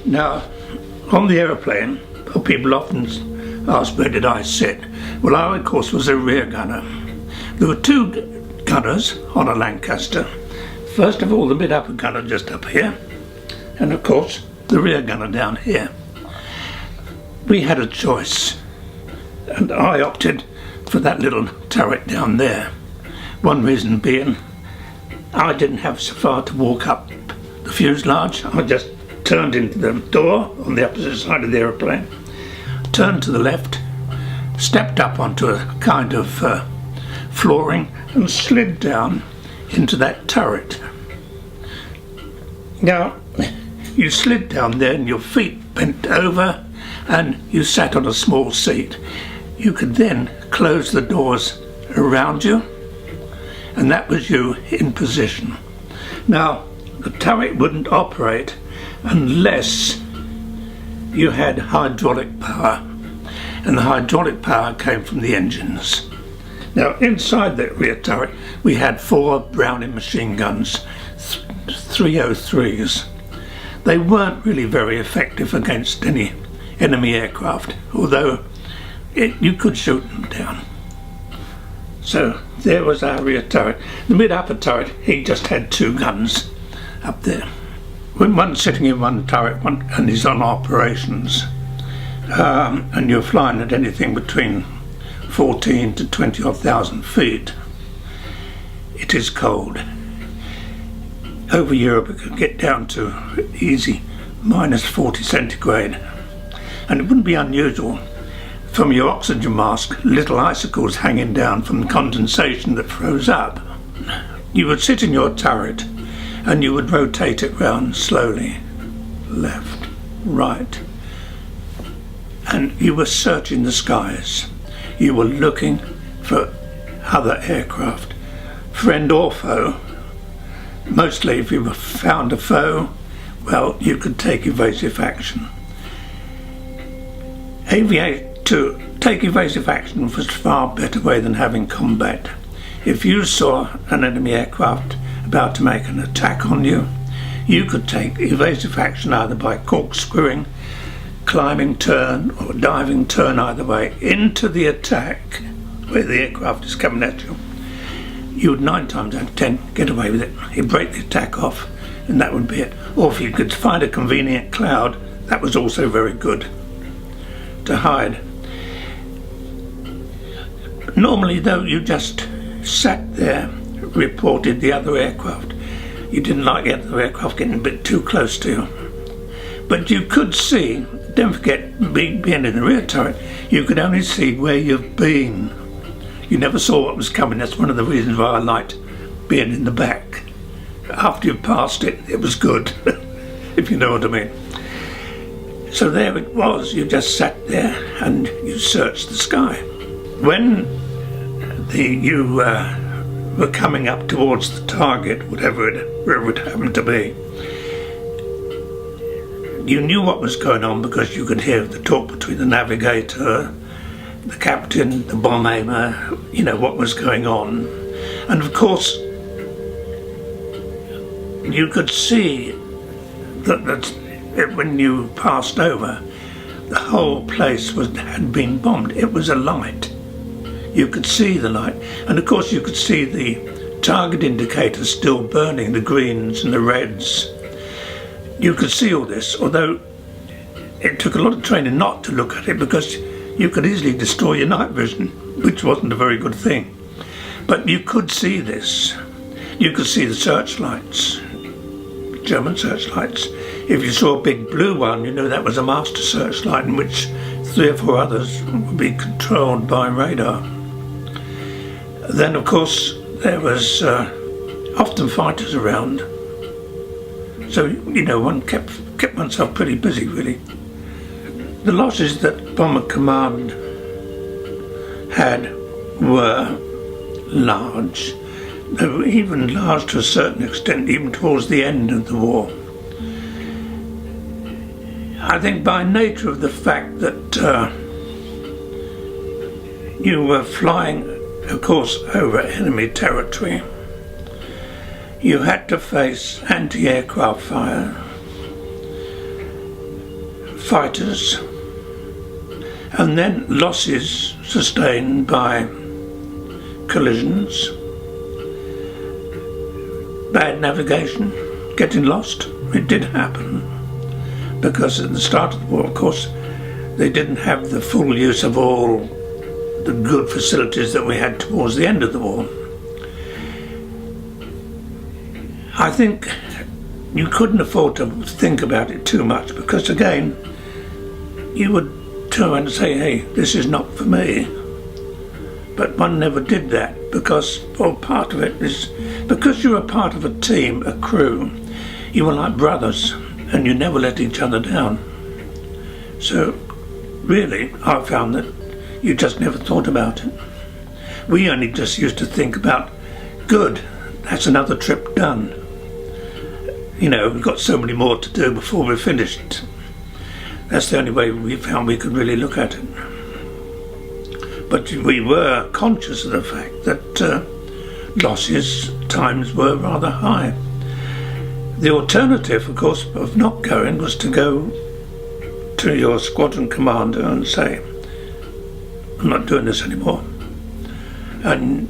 Now, on the aeroplane, people often ask where did I sit. Well, I of course was a rear gunner. There were two gunners on a Lancaster. First of all, the mid-upper gunner just up here, and of course the rear gunner down here. We had a choice, and I opted for that little turret down there. One reason being, I didn't have so far to walk up the fuselage. I just turned into the door on the opposite side of the aeroplane, turned to the left, stepped up onto a kind of flooring and slid down into that turret. Now, you slid down there and your feet bent over and you sat on a small seat. You could then close the doors around you, and that was you in position. Now, the turret wouldn't operate unless you had hydraulic power, and the hydraulic power came from the engines. Now, inside that rear turret we had 4 Browning machine guns, 303s. They weren't really very effective against any enemy aircraft, although you could shoot them down. So there was our rear turret. The mid-upper turret, he just had 2 guns up there. When one's sitting in one turret and he's on operations, and you're flying at anything between 14 to 20 odd thousand feet, it is cold. Over Europe it could get down to easy -40 centigrade, and it wouldn't be unusual from your oxygen mask little icicles hanging down from the condensation that froze up. You would sit in your turret and you would rotate it round slowly, left, right, and you were searching the skies. You were looking for other aircraft, friend or foe. Mostly if you found a foe, well, you could take evasive action. To take evasive action was a far better way than having combat. If you saw an enemy aircraft about to make an attack on you, you could take evasive action either by corkscrewing, climbing turn or diving turn, either way, into the attack where the aircraft is coming at you. You would 9 times out of 10 get away with it. You'd break the attack off and that would be it. Or if you could find a convenient cloud, that was also very good to hide. Normally though, you just sat there, reported the other aircraft. You didn't like the other aircraft getting a bit too close to you. But you could see, don't forget, being in the rear turret, you could only see where you've been. You never saw what was coming. That's one of the reasons why I liked being in the back. After you passed it, it was good, if you know what I mean. So there it was, you just sat there and you searched the sky. When you were coming up towards the target, wherever it happened to be, you knew what was going on because you could hear the talk between the navigator, the captain, the bomb aimer, you know what was going on. And of course, you could see that when you passed over, the whole place had been bombed. It was alight. You could see the light. And of course you could see the target indicators still burning, the greens and the reds. You could see all this, although it took a lot of training not to look at it because you could easily destroy your night vision, which wasn't a very good thing. But you could see this. You could see the searchlights, German searchlights. If you saw a big blue one, you knew that was a master searchlight in which 3 or 4 others would be controlled by radar. Then of course there was often fighters around. So, you know, one kept oneself pretty busy, really. The losses that Bomber Command had were large. They were even large to a certain extent, even towards the end of the war. I think by nature of the fact that you were flying, of course, over enemy territory, you had to face anti-aircraft fire, fighters, and then losses sustained by collisions, bad navigation, getting lost. It did happen, because at the start of the war, of course, they didn't have the full use of all the good facilities that we had towards the end of the war. I think you couldn't afford to think about it too much, because again, you would turn around and say, hey, this is not for me. But one never did that, because, well, part of it is, because you're a part of a team, a crew, you were like brothers, and you never let each other down. So, really, I found that you just never thought about it. We only just used to think about, good, that's another trip done. You know, we've got so many more to do before we're finished. That's the only way we found we could really look at it. But we were conscious of the fact that losses times were rather high. The alternative, of course, of not going was to go to your squadron commander and say, I'm not doing this anymore. And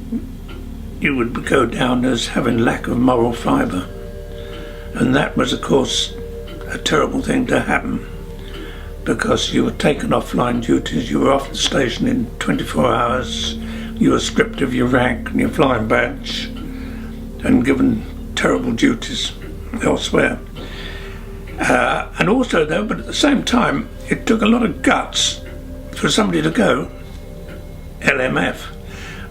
you would go down as having lack of moral fibre. And that was, of course, a terrible thing to happen, because you were taken off line duties, you were off the station in 24 hours, you were stripped of your rank and your flying badge and given terrible duties elsewhere. And also though, but at the same time, it took a lot of guts for somebody to go LMF.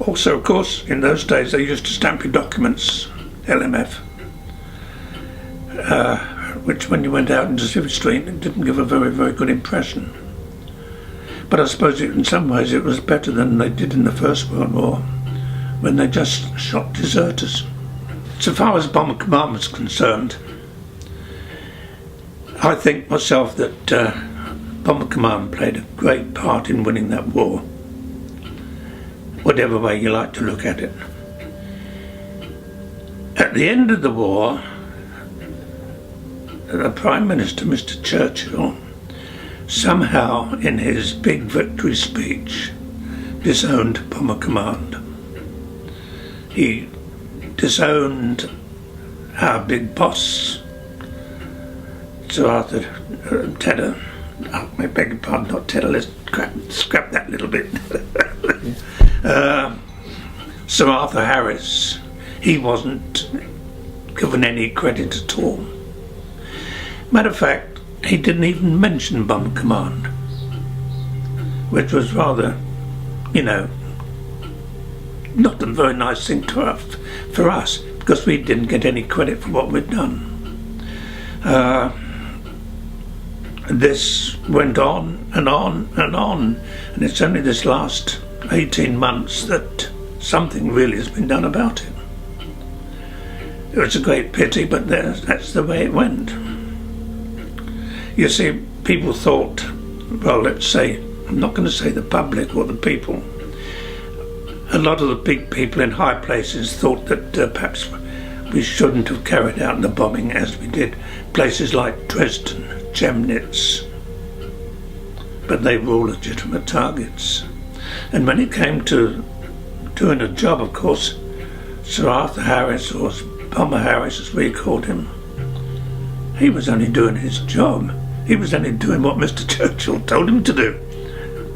Also, of course, in those days they used to stamp your documents LMF. Which when you went out into Civic Street, it didn't give a very, very good impression. But I suppose in some ways it was better than they did in the First World War, when they just shot deserters. So far as Bomber Command was concerned, I think myself that Bomber Command played a great part in winning that war, whatever way you like to look at it. At the end of the war, the Prime Minister, Mr. Churchill, somehow in his big victory speech disowned Bomber Command. He disowned our big boss, Sir Arthur Tedder. Oh, I beg your pardon, not Tedder, let's scrap that little bit. Sir Arthur Harris, he wasn't given any credit at all. Matter of fact, he didn't even mention Bomber Command, which was rather, you know, not a very nice thing for us, because we didn't get any credit for what we'd done. This went on and on and on, and it's only this last 18 months that something really has been done about it. It was a great pity, but that's the way it went. You see, people thought, well, let's say, I'm not going to say the public or the people, a lot of the big people in high places thought that perhaps we shouldn't have carried out the bombing as we did. Places like Dresden, Chemnitz, but they were all legitimate targets. And when it came to doing a job, of course, Sir Arthur Harris, or Bomber Harris as we called him, he was only doing his job. He was only doing what Mr. Churchill told him to do.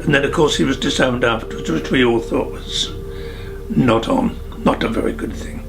And then of course he was disowned afterwards, which we all thought was not a very good thing.